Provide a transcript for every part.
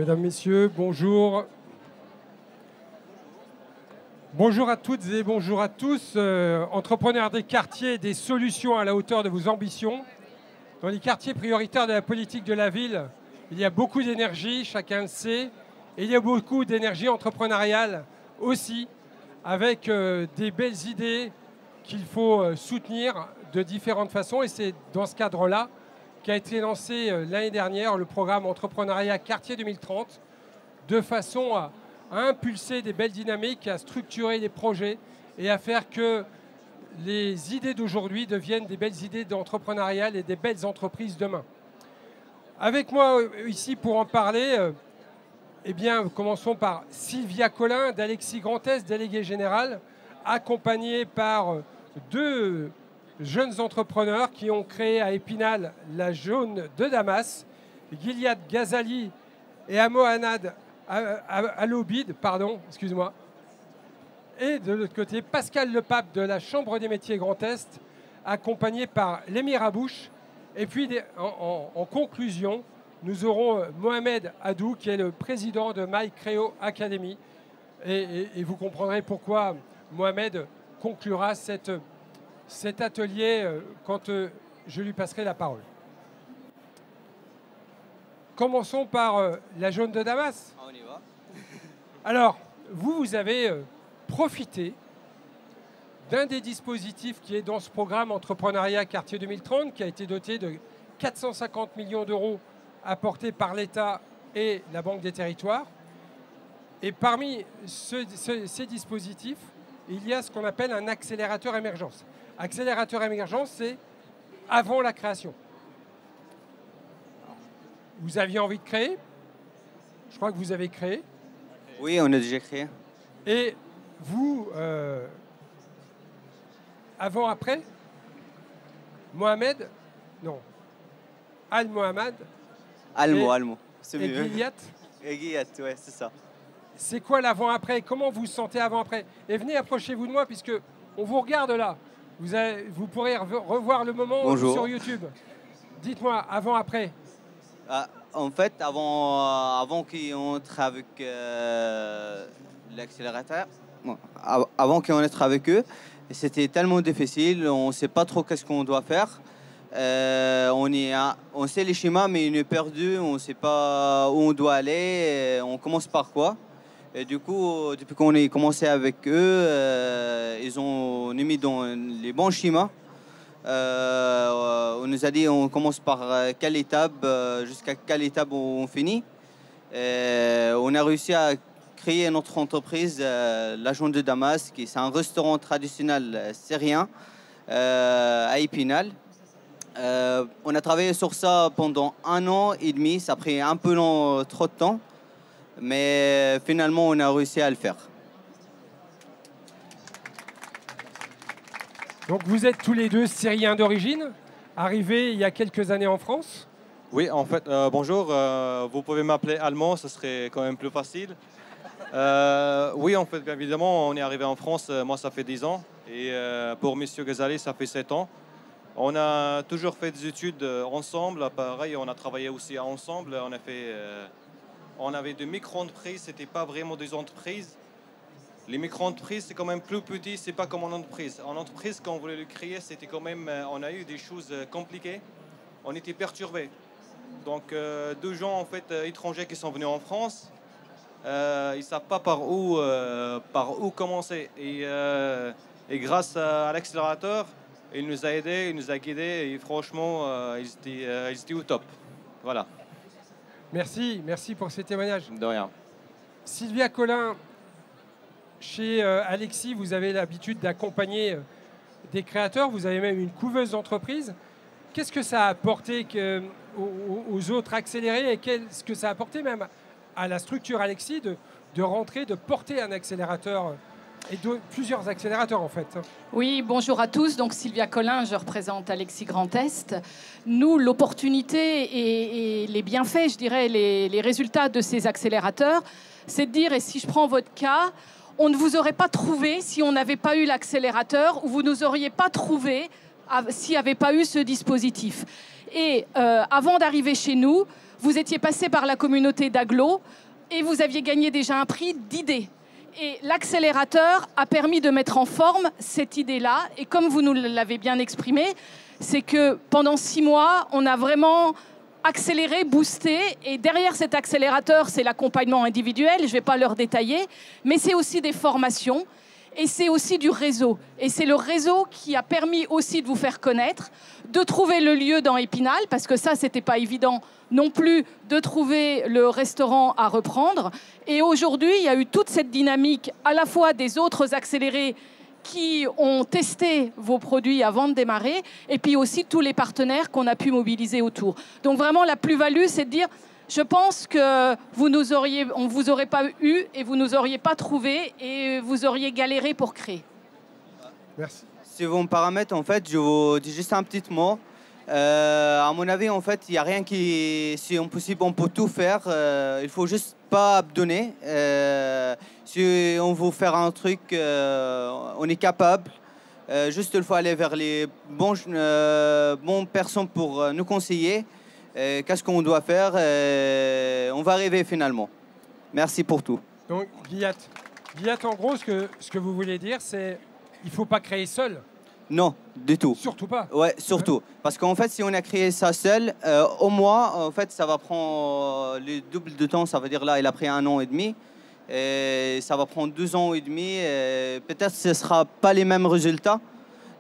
Mesdames, Messieurs, bonjour. Bonjour à toutes et bonjour à tous. Entrepreneurs des quartiers, des solutions à la hauteur de vos ambitions. Dans les quartiers prioritaires de la politique de la ville, il y a beaucoup d'énergie, chacun le sait. Et il y a beaucoup d'énergie entrepreneuriale aussi, avec des belles idées qu'il faut soutenir de différentes façons. Et c'est dans ce cadre-là qu'a été lancé l'année dernière le programme Entrepreneuriat Quartier 2030, de façon à impulser des belles dynamiques, à structurer les projets et à faire que les idées d'aujourd'hui deviennent des belles idées d'entrepreneuriat et des belles entreprises demain. Avec moi ici pour en parler, eh bien, commençons par Sylvia Collin d'Alexis Grantès, déléguée générale, accompagnée par deux jeunes entrepreneurs qui ont créé à Épinal la Jaune de Damas, Gilead Ghazali et Amohanad Alobid, pardon, excuse-moi. Et de l'autre côté, Pascal Lepape de la Chambre des métiers Grand Est, accompagné par l'émir Abouche. Et puis, en conclusion, nous aurons Mohamed Hadou, qui est le président de My Creo Academy. Et vous comprendrez pourquoi Mohamed conclura cet atelier quand je lui passerai la parole. Commençons par la Jaune de Damas. On y va. Alors, vous avez profité d'un des dispositifs qui est dans ce programme Entrepreneuriat Quartier 2030, qui a été doté de 450 millions d'euros apportés par l'État et la Banque des Territoires. Et parmi ces dispositifs, il y a ce qu'on appelle un accélérateur émergence. Accélérateur émergence, c'est avant la création. Vous aviez envie de créer. Je crois que vous avez créé. Oui, on a déjà créé. Et vous, avant-après, Mohamed, non, Al-Mohamed. Almo, c'est et mieux. Gilead. Et Gilead, ouais, c'est ça. C'est quoi l'avant-après? Comment vous vous sentez avant-après? Et venez, approchez-vous de moi, puisque on vous regarde là. Vous pourrez revoir le moment Bonjour. sur YouTube. Dites-moi, avant-après. En fait, avant qu'on entre avec l'accélérateur, avant qu'on entre avec eux, c'était tellement difficile, on ne sait pas trop qu'est-ce qu'on doit faire. On sait les schémas, mais on est perdu, on ne sait pas où on doit aller, on commence par quoi. Et du coup, depuis qu'on a commencé avec eux, ils ont mis dans les bons schémas. On nous a dit on commence par quelle étape, jusqu'à quelle étape on finit. On a réussi à créer notre entreprise, la Jaune de Damas, qui c'est un restaurant traditionnel syrien à Épinal. On a travaillé sur ça pendant 1 an et demi, ça a pris un peu trop de temps, mais finalement on a réussi à le faire. Donc vous êtes tous les deux Syriens d'origine, arrivés il y a quelques années en France. Oui, en fait, bonjour. Vous pouvez m'appeler Allemand, ce serait quand même plus facile. Oui, en fait, bien évidemment, on est arrivé en France, moi ça fait 10 ans. Et pour M. Ghazali, ça fait 7 ans. On a toujours fait des études ensemble. Pareil, on a travaillé aussi ensemble. On avait des micro-entreprises, ce n'était pas vraiment des entreprises. Les micro-entreprises, c'est quand même plus petit, c'est pas comme en entreprise. En entreprise, quand on voulait le créer, c'était quand même, on a eu des choses compliquées. On était perturbés. Donc, 2 gens en fait étrangers qui sont venus en France, ils ne savent pas par où commencer. Et grâce à l'accélérateur, il nous a aidés, il nous a guidés. Et franchement, ils étaient au top. Voilà. Merci pour ces témoignages. De rien. Sylvia Collin, chez Alexis, vous avez l'habitude d'accompagner des créateurs. Vous avez même une couveuse d'entreprise. Qu'est-ce que ça a apporté aux autres accélérés et qu'est-ce que ça a apporté même à la structure Alexis de rentrer, de porter un accélérateur et plusieurs accélérateurs en fait? Oui, bonjour à tous. Donc Sylvia Collin, je représente Alexis Grand Est. Nous, l'opportunité et les bienfaits, je dirais, les résultats de ces accélérateurs, c'est de dire, et si je prends votre cas, on ne vous aurait pas trouvé si on n'avait pas eu l'accélérateur, ou vous ne nous auriez pas trouvé s'il n'y avait pas eu ce dispositif. Et avant d'arriver chez nous, vous étiez passé par la communauté d'Aglo et vous aviez gagné déjà un prix d'idées. Et l'accélérateur a permis de mettre en forme cette idée-là. Et comme vous nous l'avez bien exprimé, c'est que pendant 6 mois, on a vraiment accéléré, boosté. Et derrière cet accélérateur, c'est l'accompagnement individuel. Je ne vais pas leur détailler. Mais c'est aussi des formations. Et c'est aussi du réseau. Et c'est le réseau qui a permis aussi de vous faire connaître, de trouver le lieu dans Épinal, parce que ça, c'était pas évident non plus de trouver le restaurant à reprendre. Et aujourd'hui, il y a eu toute cette dynamique, à la fois des autres accélérés qui ont testé vos produits avant de démarrer, et puis aussi tous les partenaires qu'on a pu mobiliser autour. Donc vraiment, la plus-value, c'est de dire... Je pense que on ne vous aurait pas eu et vous ne nous auriez pas trouvé et vous auriez galéré pour créer. Merci. Si vous me permettez, en fait, je vous dis juste un petit mot. À mon avis, en fait, il n'y a rien qui... Si on possible, on peut tout faire. Il faut juste pas abandonner. Si on veut faire un truc, on est capable. Juste, il faut aller vers les bonnes personnes pour nous conseiller. Qu'est-ce qu'on doit faire? On va arriver finalement. Merci pour tout. Donc, Guyat, en gros, ce que vous voulez dire, c'est il ne faut pas créer seul. Non, du tout. Surtout pas. Ouais, surtout. Ouais. Parce qu'en fait, si on a créé ça seul, au mois, en fait, ça va prendre le double de temps. Ça veut dire là, il a pris 1 an et demi. Et ça va prendre 2 ans et demi. Peut-être que ce ne sera pas les mêmes résultats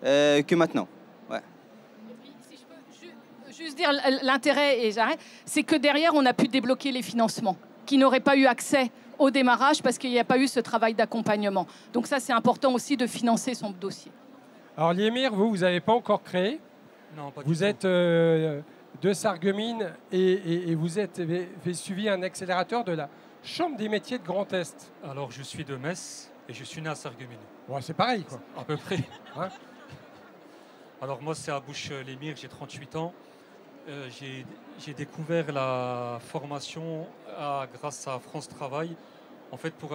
que maintenant. Juste dire l'intérêt, et j'arrête, c'est que derrière, on a pu débloquer les financements qui n'auraient pas eu accès au démarrage parce qu'il n'y a pas eu ce travail d'accompagnement. Donc ça, c'est important aussi de financer son dossier. Alors, Liémir, vous n'avez pas encore créé. Non, pas du vous tout. êtes de Sarreguemines et vous avez suivi un accélérateur de la Chambre des métiers de Grand Est. Alors, je suis de Metz et je suis né à Sarreguemines. Ouais, c'est pareil, quoi. À peu près. Hein? Alors, moi, c'est à Bouche-les-Mires, j'ai 38 ans. J'ai découvert la formation grâce à France Travail. En fait, pour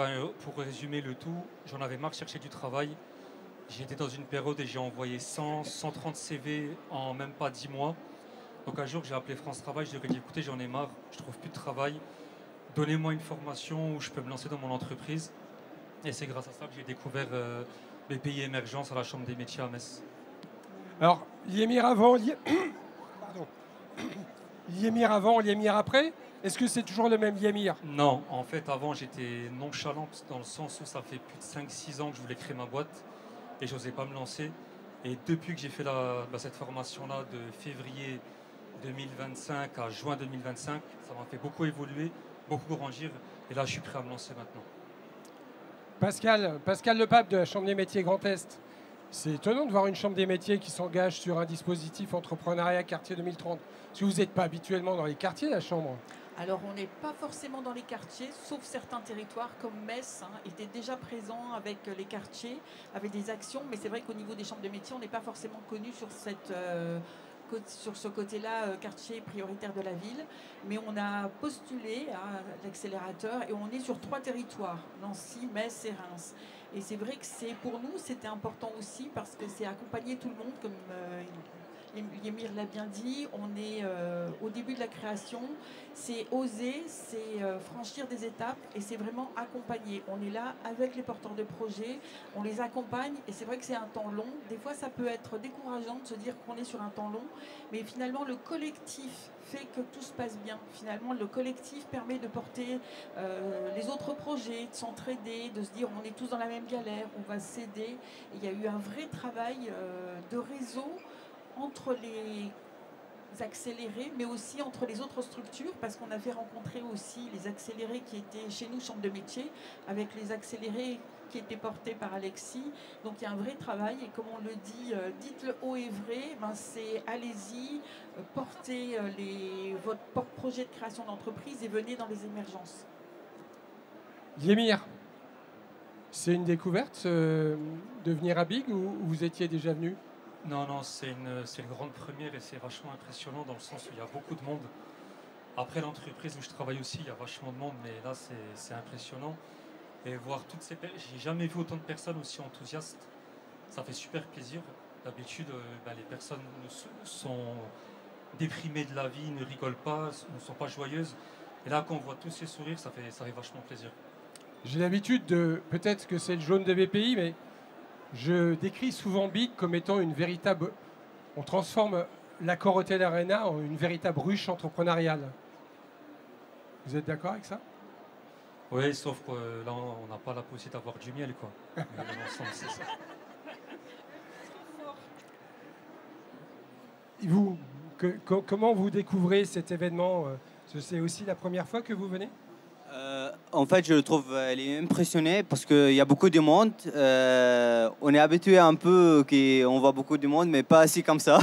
résumer le tout, j'en avais marre de chercher du travail. J'étais dans une période et j'ai envoyé 130 CV en même pas 10 mois. Donc un jour, j'ai appelé France Travail, je leur ai dit, écoutez, j'en ai marre, je trouve plus de travail. Donnez-moi une formation où je peux me lancer dans mon entreprise. Et c'est grâce à ça que j'ai découvert les pays émergence à la Chambre des métiers à Metz. Alors, Liémir avant, Liémir avant, Liémir après. Est-ce que c'est toujours le même Liémir? Non, en fait, avant, j'étais nonchalant dans le sens où ça fait plus de 5-6 ans que je voulais créer ma boîte et je n'osais pas me lancer. Et depuis que j'ai fait cette formation-là de février 2025 à juin 2025, ça m'a fait beaucoup évoluer, beaucoup grandir. Et là, je suis prêt à me lancer maintenant. Pascal Lepape de la Chambre des métiers Grand Est. C'est étonnant de voir une Chambre des métiers qui s'engage sur un dispositif entrepreneuriat quartier 2030. Parce que vous n'êtes pas habituellement dans les quartiers, la Chambre. Alors, on n'est pas forcément dans les quartiers, sauf certains territoires comme Metz étaient déjà présents avec les quartiers, avec des actions. Mais c'est vrai qu'au niveau des chambres de métiers, on n'est pas forcément connu sur ce côté-là, quartier prioritaire de la ville. Mais on a postulé à l'accélérateur et on est sur 3 territoires, Nancy, Metz et Reims. Et c'est vrai que pour nous, c'était important aussi parce que c'est accompagner tout le monde, comme Liémir l'a bien dit. On est au début de la création, c'est oser, c'est franchir des étapes et c'est vraiment accompagner. On est là avec les porteurs de projets, on les accompagne et c'est vrai que c'est un temps long. Des fois, ça peut être décourageant de se dire qu'on est sur un temps long, mais finalement, le collectif fait que tout se passe bien. Finalement, le collectif permet de porter les autres projets, de s'entraider, de se dire on est tous dans la même galère, on va s'aider. Il y a eu un vrai travail de réseau entre les accélérés, mais aussi entre les autres structures, parce qu'on a fait rencontrer aussi les accélérés qui étaient chez nous, Chambre de métier, avec les accélérés qui étaient portés par Alexis. Donc il y a un vrai travail, et comme on le dit, dites-le haut et vrai, c'est allez-y, portez votre projet de création d'entreprise et venez dans les émergences. Liémir, c'est une découverte de venir à Big ou vous étiez déjà venu? Non, c'est une grande première et c'est vachement impressionnant dans le sens où il y a beaucoup de monde. Après l'entreprise où je travaille aussi, il y a vachement de monde, mais là c'est impressionnant. Et voir toutes ces personnes, j'ai jamais vu autant de personnes aussi enthousiastes. Ça fait super plaisir. D'habitude, les personnes déprimées de la vie, ne rigolent pas, ne sont pas joyeuses. Et là, quand on voit tous ces sourires, ça fait vachement plaisir. J'ai l'habitude de, peut-être que c'est le jaune de BPI, mais je décris souvent BIC comme étant une véritable... On transforme l'Accor Hotel Arena en une véritable ruche entrepreneuriale. Vous êtes d'accord avec ça? Oui, sauf que là, on n'a pas la possibilité d'avoir du miel, quoi. Mais dans l'ensemble, c'est ça. Vous, comment vous découvrez cet événement? C'est aussi la première fois que vous venez? En fait, je le trouve elle est impressionnée parce qu'il y a beaucoup de monde. On est habitué un peu qu'on voit beaucoup de monde, mais pas assis comme ça.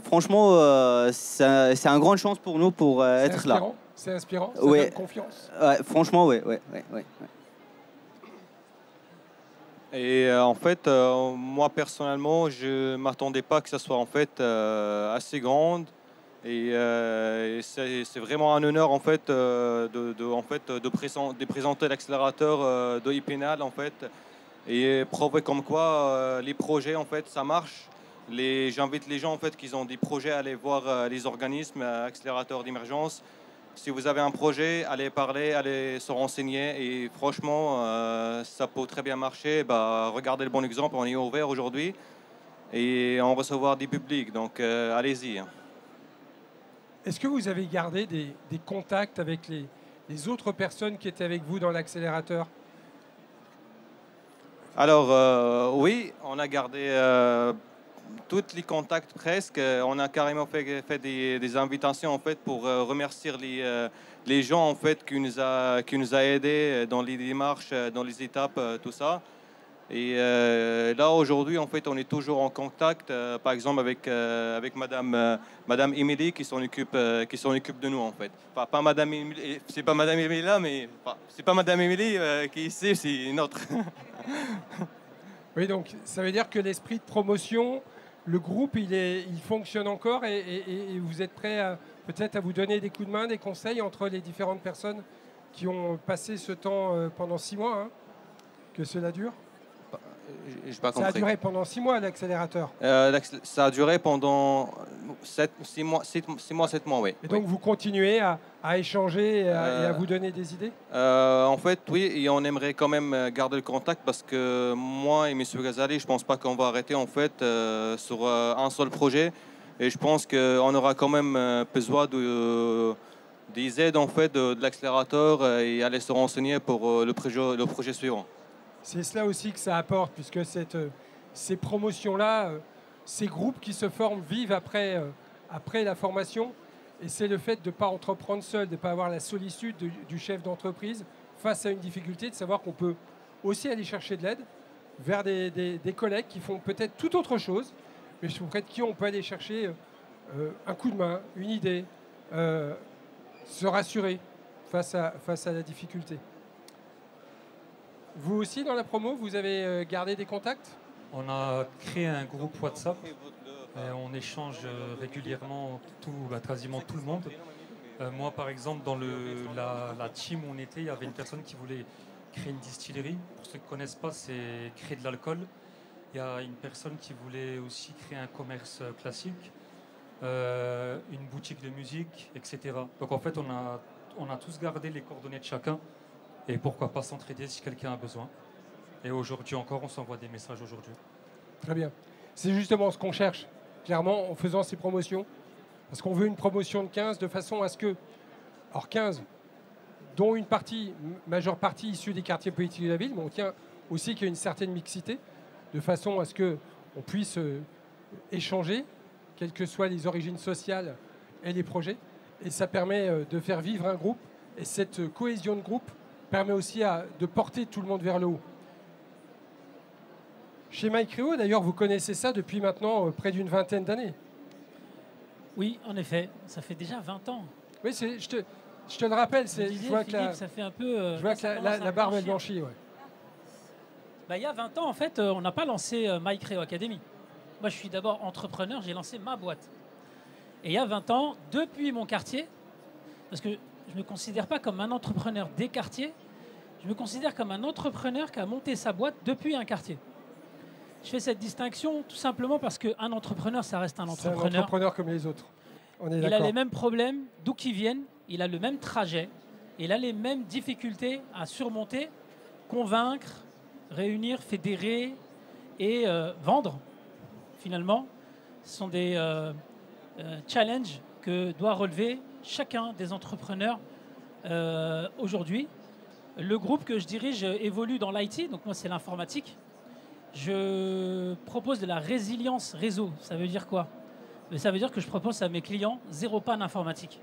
Franchement, c'est une grande chance pour nous pour être là. C'est inspirant, ça ouais. donne confiance. Ouais, franchement, oui. Et en fait, moi personnellement, je ne m'attendais pas que ça soit en fait assez grande. Et c'est vraiment un honneur en fait, de présenter l'accélérateur de Épinal en fait, et prouver comme quoi les projets en fait ça marche. J'invite les gens en fait qui ont des projets à aller voir les organismes accélérateurs d'émergence. Si vous avez un projet, allez parler, allez se renseigner et franchement ça peut très bien marcher. Regardez le bon exemple, on est ouvert aujourd'hui et on recevoir des publics, donc allez-y. Est-ce que vous avez gardé des contacts avec les autres personnes qui étaient avec vous dans l'accélérateur? Alors oui, on a gardé tous les contacts presque. On a carrément fait des invitations en fait pour remercier les gens en fait qui nous a aidés dans les démarches, dans les étapes, tout ça. Et là aujourd'hui en fait on est toujours en contact, par exemple avec Madame Émilie qui s'en occupe de nous en fait. Enfin, pas Madame Émilie, c'est pas Madame Émilie là, mais c'est pas Madame Émilie qui est ici, c'est une autre. Oui, donc ça veut dire que l'esprit de promotion, le groupe il fonctionne encore et vous êtes prêt peut-être à vous donner des coups de main, des conseils entre les différentes personnes qui ont passé ce temps pendant 6 mois, hein, que cela dure? Ça a duré pendant 6 mois l'accélérateur. Ça a duré pendant 7 mois, oui. Et donc vous continuez à échanger et à vous donner des idées? En fait, oui, et on aimerait quand même garder le contact parce que moi et M. Ghazali, je ne pense pas qu'on va arrêter en fait sur un seul projet. Et je pense qu'on aura quand même besoin des aides en fait de l'accélérateur et aller se renseigner pour le projet suivant. C'est cela aussi que ça apporte, puisque ces promotions-là, ces groupes qui se forment vivent après la formation. Et c'est le fait de ne pas entreprendre seul, de ne pas avoir la solitude du chef d'entreprise face à une difficulté, de savoir qu'on peut aussi aller chercher de l'aide vers des collègues qui font peut-être tout autre chose, mais auprès de qui on peut aller chercher un coup de main, une idée, se rassurer face à la difficulté. Vous aussi, dans la promo, vous avez gardé des contacts? On a créé un groupe WhatsApp. On échange régulièrement quasiment tout le monde. Moi, par exemple, dans la team où on était, il y avait une personne qui voulait créer une distillerie. Pour ceux qui ne connaissent pas, c'est créer de l'alcool. Il y a une personne qui voulait aussi créer un commerce classique, une boutique de musique, etc. Donc en fait, on a tous gardé les coordonnées de chacun. Et pourquoi pas s'entraider si quelqu'un a besoin. Et aujourd'hui encore, on s'envoie des messages aujourd'hui. Très bien. C'est justement ce qu'on cherche, clairement, en faisant ces promotions. Parce qu'on veut une promotion de 15 de façon à ce que... Alors 15, dont une majeure partie issue des quartiers politiques de la ville, mais on tient aussi qu'il y ait une certaine mixité, de façon à ce qu'on puisse échanger, quelles que soient les origines sociales et les projets. Et ça permet de faire vivre un groupe. Et cette cohésion de groupe permet aussi de porter tout le monde vers le haut. Chez MyCréo, d'ailleurs, vous connaissez ça depuis maintenant près d'une vingtaine d'années. Oui, en effet, ça fait déjà 20 ans. Oui, je te le rappelle, je vois que ça fait un peu. Je vois que la barbe est blanchie. Ouais. Il y a 20 ans, en fait, on n'a pas lancé MyCréo Academy. Moi, je suis d'abord entrepreneur, j'ai lancé ma boîte. Et il y a 20 ans, depuis mon quartier, parce que je ne me considère pas comme un entrepreneur des quartiers, je me considère comme un entrepreneur qui a monté sa boîte depuis un quartier. Je fais cette distinction tout simplement parce qu'un entrepreneur, ça reste un C'est un entrepreneur. entrepreneur comme les autres. On est Il a d'accord. les mêmes problèmes, d'où qu'ils viennent, il a le même trajet, il a les mêmes difficultés à surmonter, convaincre, réunir, fédérer et vendre, finalement. Ce sont des challenges que doit relever chacun des entrepreneurs aujourd'hui. Le groupe que je dirige évolue dans l'IT, donc moi c'est l'informatique. Je propose de la résilience réseau. Ça veut dire quoi? Ça veut dire que je propose à mes clients 0 panne informatique.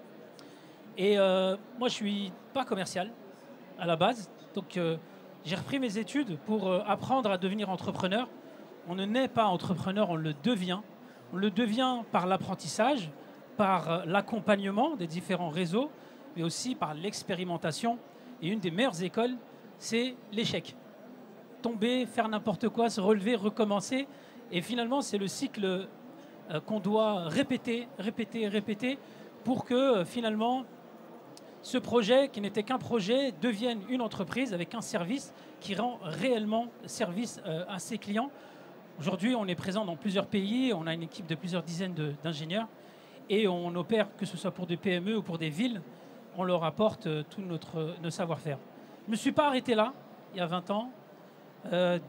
Et moi je suis pas commercial à la base, donc j'ai repris mes études pour apprendre à devenir entrepreneur. On ne naît pas entrepreneur, on le devient. On le devient par l'apprentissage, par l'accompagnement des différents réseaux, mais aussi par l'expérimentation. Et une des meilleures écoles, c'est l'échec. Tomber, faire n'importe quoi, se relever, recommencer. Et finalement, c'est le cycle qu'on doit répéter, répéter, répéter pour que finalement, ce projet, qui n'était qu'un projet, devienne une entreprise avec un service qui rend réellement service à ses clients. Aujourd'hui, on est présent dans plusieurs pays, on a une équipe de plusieurs dizaines d'ingénieurs et on opère, que ce soit pour des PME ou pour des villes, on leur apporte tout notre savoir-faire. Je ne me suis pas arrêté là, il y a 20 ans.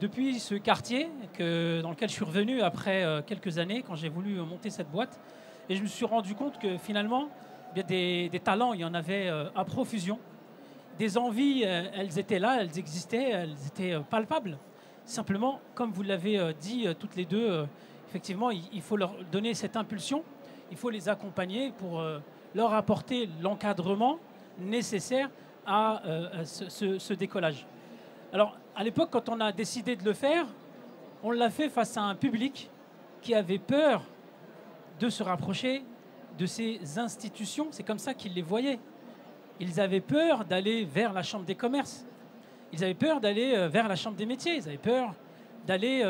Depuis ce quartier dans lequel je suis revenu après quelques années, quand j'ai voulu monter cette boîte, et je me suis rendu compte que finalement, il y a des talents, il y en avait à profusion. Des envies, elles étaient là, elles existaient, elles étaient palpables. Simplement, comme vous l'avez dit toutes les deux, effectivement, il faut leur donner cette impulsion, il faut les accompagner pour leur apporter l'encadrement nécessaire à ce décollage. Alors, à l'époque, quand on a décidé de le faire, on l'a fait face à un public qui avait peur de se rapprocher de ces institutions. C'est comme ça qu'ils les voyaient. Ils avaient peur d'aller vers la Chambre des commerces. Ils avaient peur d'aller vers la Chambre des métiers. Ils avaient peur d'aller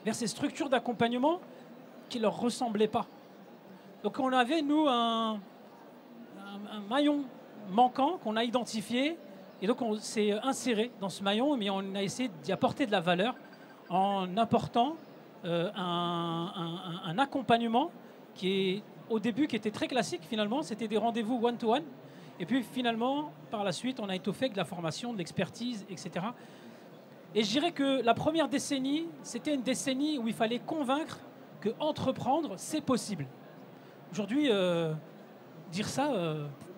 vers ces structures d'accompagnement qui ne leur ressemblaient pas. Donc on avait, nous, un maillon manquant qu'on a identifié. Et donc on s'est inséré dans ce maillon, mais on a essayé d'y apporter de la valeur en apportant un accompagnement qui était très classique finalement. C'était des rendez-vous one-to-one. Et puis finalement, par la suite, on a étoffé avec de la formation, de l'expertise, etc. Et je dirais que la première décennie, c'était une décennie où il fallait convaincre que entreprendre, c'est possible. Aujourd'hui, dire ça,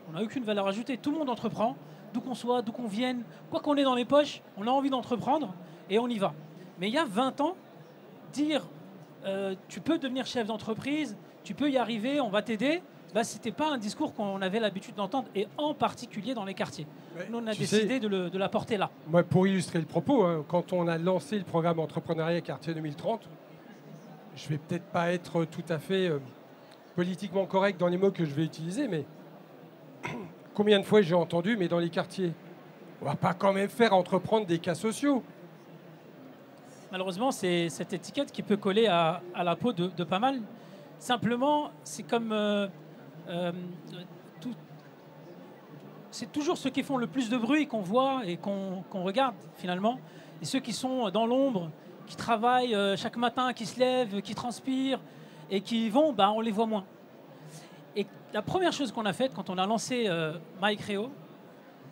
on n'a aucune valeur ajoutée. Tout le monde entreprend, d'où qu'on soit, d'où qu'on vienne, quoi qu'on ait dans les poches, on a envie d'entreprendre et on y va. Mais il y a 20 ans, dire tu peux devenir chef d'entreprise, tu peux y arriver, on va t'aider, bah, ce n'était pas un discours qu'on avait l'habitude d'entendre, et en particulier dans les quartiers. Nous, on a décidé de la porter là. Moi, pour illustrer le propos, hein, quand on a lancé le programme Entrepreneuriat Quartier 2030, je ne vais peut-être pas être tout à fait politiquement correct dans les mots que je vais utiliser, mais combien de fois j'ai entendu, mais dans les quartiers, on ne va pas quand même faire entreprendre des cas sociaux. Malheureusement, c'est cette étiquette qui peut coller à la peau de pas mal. Simplement, c'est comme... c'est toujours ceux qui font le plus de bruit qu'on voit et qu'on regarde, finalement. Et ceux qui sont dans l'ombre, qui travaillent chaque matin, qui se lèvent, qui transpirent et qui y vont, bah, on les voit moins. Et la première chose qu'on a faite quand on a lancé MyCréo,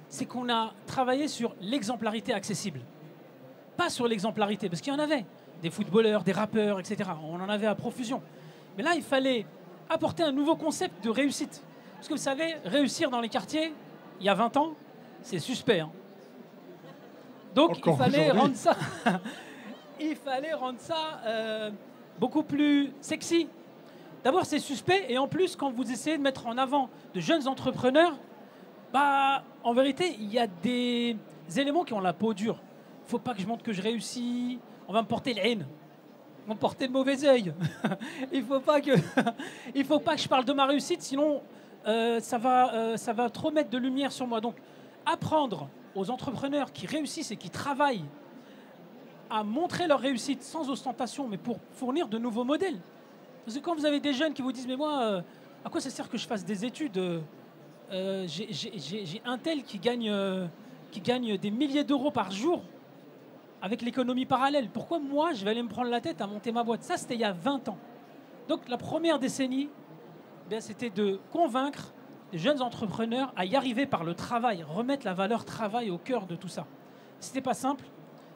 c'est qu'on a travaillé sur l'exemplarité accessible. Pas sur l'exemplarité, parce qu'il y en avait. Des footballeurs, des rappeurs, etc. On en avait à profusion. Mais là, il fallait apporter un nouveau concept de réussite. Parce que vous savez, réussir dans les quartiers, il y a 20 ans, c'est suspect. Hein. Donc, il fallait rendre ça, beaucoup plus sexy. D'abord, c'est suspect. Et en plus, quand vous essayez de mettre en avant de jeunes entrepreneurs, bah, en vérité, il y a des éléments qui ont la peau dure. Il ne faut pas que je montre que je réussis. On va me porter la haine. On va me porter le mauvais œil. Il ne faut pas que je parle de ma réussite, sinon ça va trop mettre de lumière sur moi. Donc, apprendre aux entrepreneurs qui réussissent et qui travaillent à montrer leur réussite sans ostentation, mais pour fournir de nouveaux modèles. Parce que quand vous avez des jeunes qui vous disent « Mais moi, à quoi ça sert que je fasse des études j'ai un tel qui gagne des milliers d'euros par jour. avec l'économie parallèle. Pourquoi moi, je vais aller me prendre la tête à monter ma boîte? Ça, c'était il y a 20 ans. Donc la première décennie, c'était de convaincre les jeunes entrepreneurs à y arriver par le travail, remettre la valeur travail au cœur de tout ça. C'était pas simple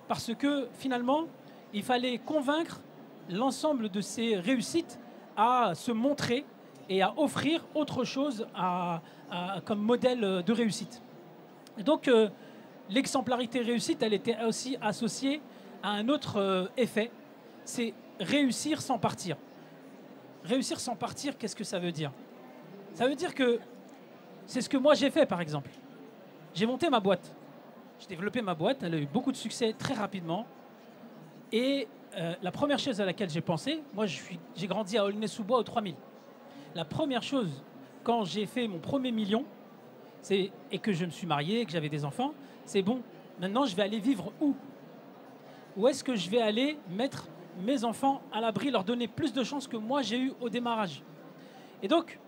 parce que finalement, il fallait convaincre l'ensemble de ces réussites à se montrer et à offrir autre chose comme modèle de réussite. Et donc, l'exemplarité réussite, elle était aussi associée à un autre effet, c'est réussir sans partir. Réussir sans partir, qu'est-ce que ça veut dire? Ça veut dire que c'est ce que moi j'ai fait, par exemple. J'ai monté ma boîte. J'ai développé ma boîte, elle a eu beaucoup de succès très rapidement. Et la première chose à laquelle j'ai pensé, moi j'ai grandi à Aulnay-sous-Bois au 3000. La première chose, quand j'ai fait mon premier million, et que je me suis marié, que j'avais des enfants, c'est bon, maintenant je vais aller vivre où? Où est-ce que je vais aller mettre mes enfants à l'abri, leur donner plus de chances que moi j'ai eu au démarrage? Et donc,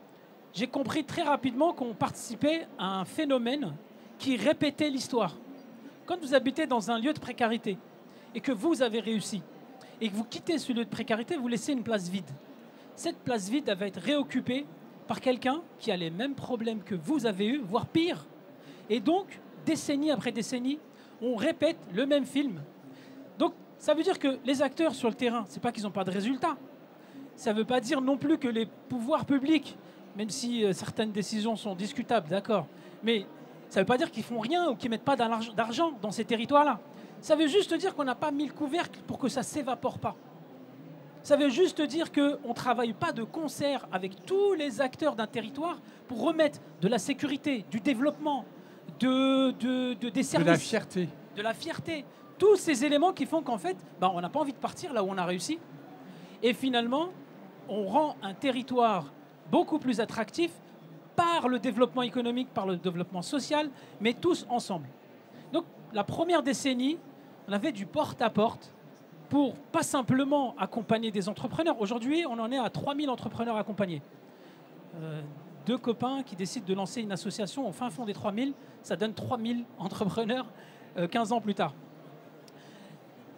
j'ai compris très rapidement qu'on participait à un phénomène qui répétait l'histoire. Quand vous habitez dans un lieu de précarité et que vous avez réussi et que vous quittez ce lieu de précarité, vous laissez une place vide. Cette place vide, elle va être réoccupée par quelqu'un qui a les mêmes problèmes que vous avez eu, voire pire. Et donc, décennie après décennie, on répète le même film. Donc, ça veut dire que les acteurs sur le terrain, c'est pas qu'ils n'ont pas de résultats. Ça ne veut pas dire non plus que les pouvoirs publics, même si certaines décisions sont discutables, d'accord, mais ça ne veut pas dire qu'ils font rien ou qu'ils ne mettent pas d'argent dans ces territoires-là. Ça veut juste dire qu'on n'a pas mis le couvercle pour que ça ne s'évapore pas. Ça veut juste dire qu'on ne travaille pas de concert avec tous les acteurs d'un territoire pour remettre de la sécurité, du développement, des services. De la fierté. De la fierté. Tous ces éléments qui font qu'en fait, on n'a pas envie de partir là où on a réussi. Et finalement, on rend un territoire beaucoup plus attractif par le développement économique, par le développement social, mais tous ensemble. Donc, la première décennie, on avait du porte-à-porte pour pas simplement accompagner des entrepreneurs. Aujourd'hui, on en est à 3000 entrepreneurs accompagnés. Deux copains qui décident de lancer une association au fin fond des 3000, ça donne 3000 entrepreneurs 15 ans plus tard.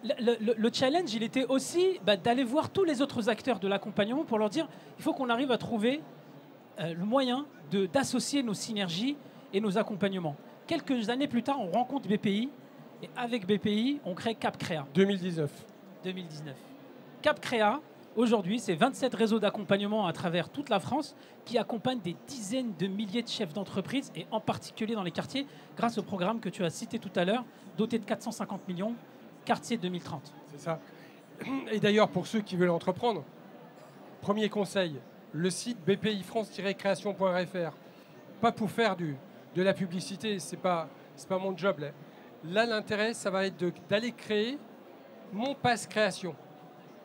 Le challenge, il était aussi d'aller voir tous les autres acteurs de l'accompagnement pour leur dire il faut qu'on arrive à trouver le moyen d'associer nos synergies et nos accompagnements. Quelques années plus tard, on rencontre BPI et avec BPI, on crée CapCréa. 2019. CapCréa, aujourd'hui, c'est 27 réseaux d'accompagnement à travers toute la France qui accompagnent des dizaines de milliers de chefs d'entreprise et en particulier dans les quartiers grâce au programme que tu as cité tout à l'heure, doté de 450 millions, Quartier 2030. C'est ça. Et d'ailleurs, pour ceux qui veulent entreprendre, premier conseil, le site bpifrance-création.fr. Pas pour faire de la publicité, c'est pas mon job. Là, l'intérêt, ça va être d'aller créer mon pass création.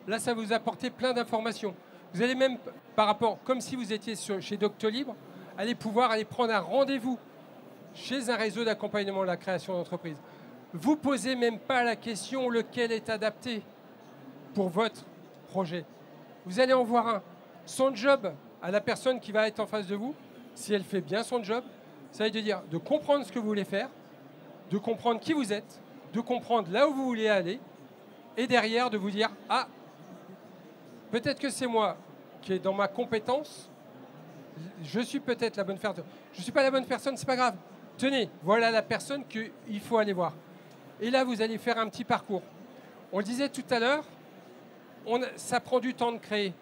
Là, ça va vous apporter plein d'informations. Vous allez même, par rapport, comme si vous étiez chez Doctolib, aller prendre un rendez-vous chez un réseau d'accompagnement de la création d'entreprise. Vous posez même pas la question lequel est adapté pour votre projet. Vous allez en voir un. Son job à la personne qui va être en face de vous, si elle fait bien son job, ça va être de dire de comprendre ce que vous voulez faire, de comprendre qui vous êtes, de comprendre là où vous voulez aller, et derrière de vous dire ah, peut-être que c'est moi qui est dans ma compétence, je suis peut-être la bonne personne. Je ne suis pas la bonne personne, c'est pas grave. Tenez, voilà la personne qu'il faut aller voir. Et là, vous allez faire un petit parcours. On le disait tout à l'heure, ça prend du temps de créer.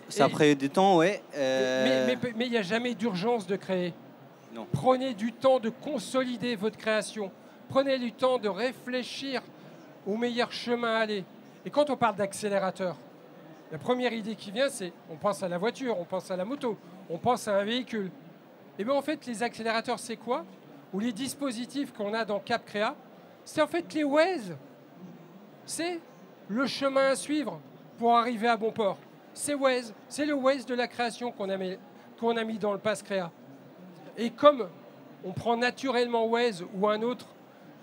Ça prend du temps, oui. Mais il n'y a jamais d'urgence de créer. Non. Prenez du temps de consolider votre création. Prenez du temps de réfléchir au meilleur chemin à aller. Et quand on parle d'accélérateur, la première idée qui vient, c'est on pense à la voiture, on pense à la moto, on pense à un véhicule. Et bien en fait, les accélérateurs, c'est quoi? Ou les dispositifs qu'on a dans CapCréa, c'est en fait les Waze. C'est le chemin à suivre pour arriver à bon port. C'est Waze, c'est le Waze de la création qu'on a mis dans le pass Créa. Et comme on prend naturellement Waze ou un autre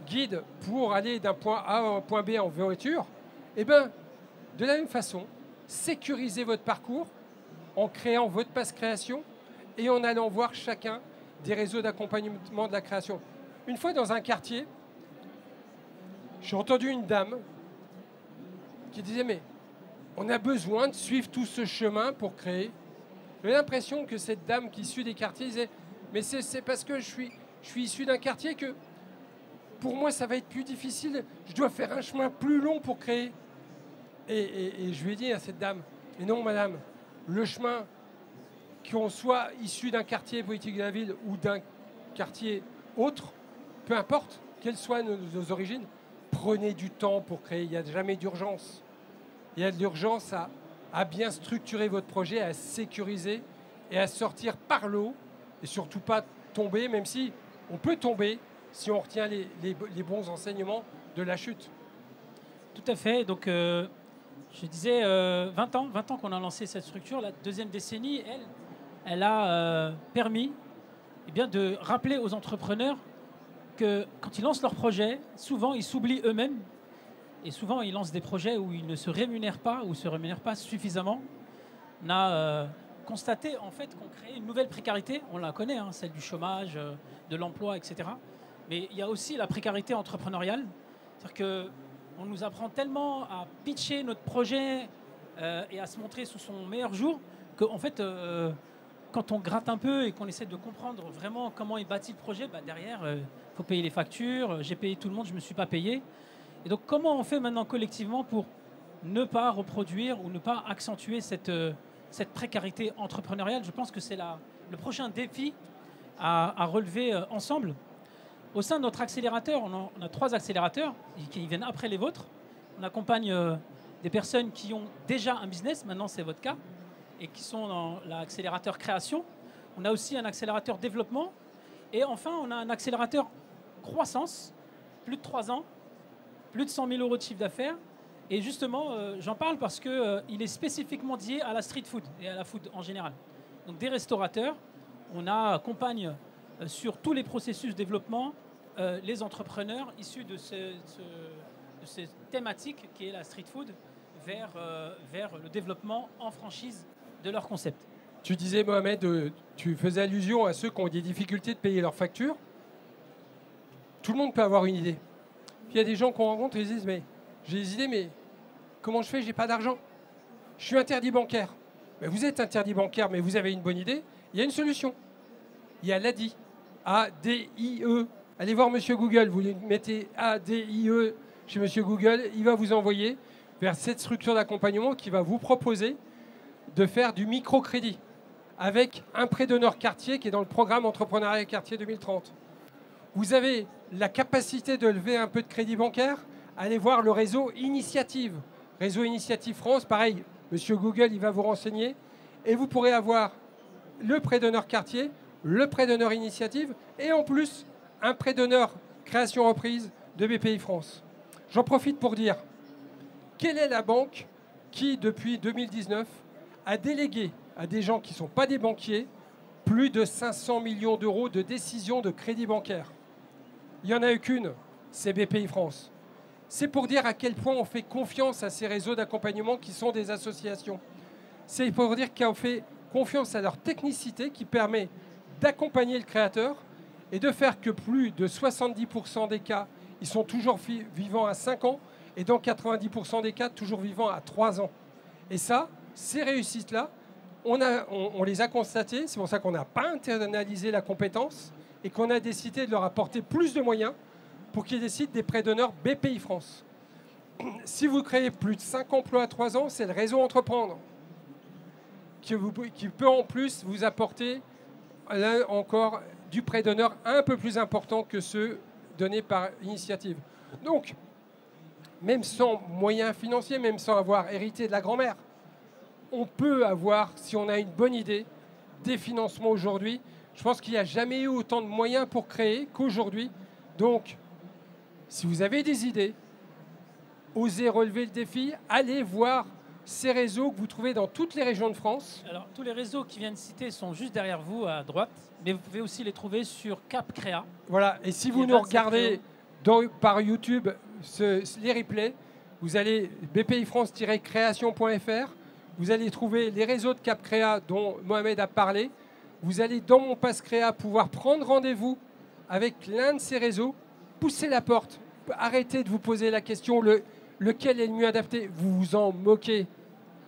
guide pour aller d'un point A à un point B en voiture, et bien de la même façon, sécurisez votre parcours en créant votre pass création et en allant voir chacun des réseaux d'accompagnement de la création. Une fois dans un quartier, j'ai entendu une dame qui disait, mais on a besoin de suivre tout ce chemin pour créer. J'ai l'impression que cette dame qui est issue des quartiers disait, mais c'est parce que je suis issu d'un quartier que pour moi ça va être plus difficile, je dois faire un chemin plus long pour créer. Et je lui ai dit à cette dame, mais non madame, le chemin, qu'on soit issu d'un quartier politique de la ville ou d'un quartier autre, peu importe quelles soient nos origines, prenez du temps pour créer, il n'y a jamais d'urgence. Il y a de l'urgence à bien structurer votre projet, à sécuriser et à sortir par l'eau et surtout pas tomber, même si on peut tomber si on retient les bons enseignements de la chute. Tout à fait. Donc, je disais 20 ans qu'on a lancé cette structure. La deuxième décennie, elle a permis de rappeler aux entrepreneurs que quand ils lancent leur projet, souvent ils s'oublient eux-mêmes et souvent ils lancent des projets où ils ne se rémunèrent pas ou se rémunèrent pas suffisamment. On a constaté en fait qu'on crée une nouvelle précarité, on la connaît, hein, celle du chômage, de l'emploi, etc. Mais il y a aussi la précarité entrepreneuriale, c'est-à-dire qu'on nous apprend tellement à pitcher notre projet et à se montrer sous son meilleur jour qu'en fait, quand on gratte un peu et qu'on essaie de comprendre vraiment comment est bâti le projet, derrière, il faut payer les factures, j'ai payé tout le monde, je ne me suis pas payé. Et donc, comment on fait maintenant collectivement pour ne pas reproduire ou ne pas accentuer cette précarité entrepreneuriale? Je pense que c'est le prochain défi à relever ensemble. Au sein de notre accélérateur, on a 3 accélérateurs qui viennent après les vôtres. On accompagne des personnes qui ont déjà un business, maintenant c'est votre cas, et qui sont dans l'accélérateur création. On a aussi un accélérateur développement. Et enfin, on a un accélérateur croissance, plus de 3 ans, plus de 100 000 euros de chiffre d'affaires. Et justement, j'en parle parce qu'il est spécifiquement dédié à la street food et à la food en général. Donc des restaurateurs, on accompagne sur tous les processus de développement les entrepreneurs issus de cette thématique qui est la street food vers le développement en franchise de leur concept. Tu disais, Mohamed, tu faisais allusion à ceux qui ont des difficultés de payer leurs factures. Tout le monde peut avoir une idée. Puis il y a des gens qu'on rencontre et ils disent, mais j'ai des idées, mais comment je fais? J'ai pas d'argent. Je suis interdit bancaire. Mais vous êtes interdit bancaire, mais vous avez une bonne idée. Il y a une solution. Il y a l'ADIE. A-D-I-E. Allez voir Monsieur Google. Vous mettez A-D-I-E chez Monsieur Google. Il va vous envoyer vers cette structure d'accompagnement qui va vous proposer de faire du microcrédit avec un prêt d'honneur quartier qui est dans le programme Entrepreneuriat Quartier 2030. Vous avez la capacité de lever un peu de crédit bancaire. Allez voir le réseau Initiative. Réseau Initiative France, pareil, Monsieur Google, il va vous renseigner. Et vous pourrez avoir le prêt d'honneur quartier, le prêt d'honneur Initiative et en plus, un prêt d'honneur création reprise de BPI France. J'en profite pour dire, quelle est la banque qui, depuis 2019, a délégué à des gens qui ne sont pas des banquiers plus de 500 millions d'euros de décisions de crédit bancaire? Il n'y en a eu qu'une, c'est BPI France. C'est pour dire à quel point on fait confiance à ces réseaux d'accompagnement qui sont des associations. C'est pour dire qu'on fait confiance à leur technicité qui permet d'accompagner le créateur et de faire que plus de 70% des cas, ils sont toujours vivants à 5 ans et dans 90% des cas, toujours vivants à 3 ans. Et ça, ces réussites-là, on les a constatées. C'est pour ça qu'on n'a pas internalisé la compétence et qu'on a décidé de leur apporter plus de moyens pour qu'ils décident des prêts d'honneur BPI France. Si vous créez plus de 5 emplois à 3 ans, c'est le réseau Entreprendre qui peut en plus vous apporter là encore du prêt d'honneur un peu plus important que ceux donnés par Initiative. Donc, même sans moyens financiers, même sans avoir hérité de la grand-mère, on peut avoir, si on a une bonne idée, des financements aujourd'hui. Je pense qu'il n'y a jamais eu autant de moyens pour créer qu'aujourd'hui. Donc, si vous avez des idées, osez relever le défi, allez voir ces réseaux que vous trouvez dans toutes les régions de France. Alors, tous les réseaux qui viennent citer sont juste derrière vous, à droite, mais vous pouvez aussi les trouver sur CapCréa. Voilà, et si vous nous regardez par YouTube les replays, vous allez bpifrance-création.fr, vous allez trouver les réseaux de CapCréa dont Mohamed a parlé. Vous allez dans mon passe créa pouvoir prendre rendez-vous avec l'un de ces réseaux, pousser la porte, arrêtez de vous poser la question lequel est le mieux adapté. Vous vous en moquez.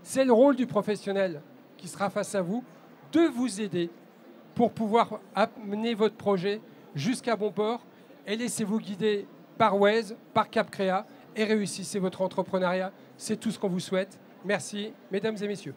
C'est le rôle du professionnel qui sera face à vous de vous aider pour pouvoir amener votre projet jusqu'à bon port et laissez-vous guider par Waze, par Capcrea et réussissez votre entrepreneuriat. C'est tout ce qu'on vous souhaite. Merci, mesdames et messieurs.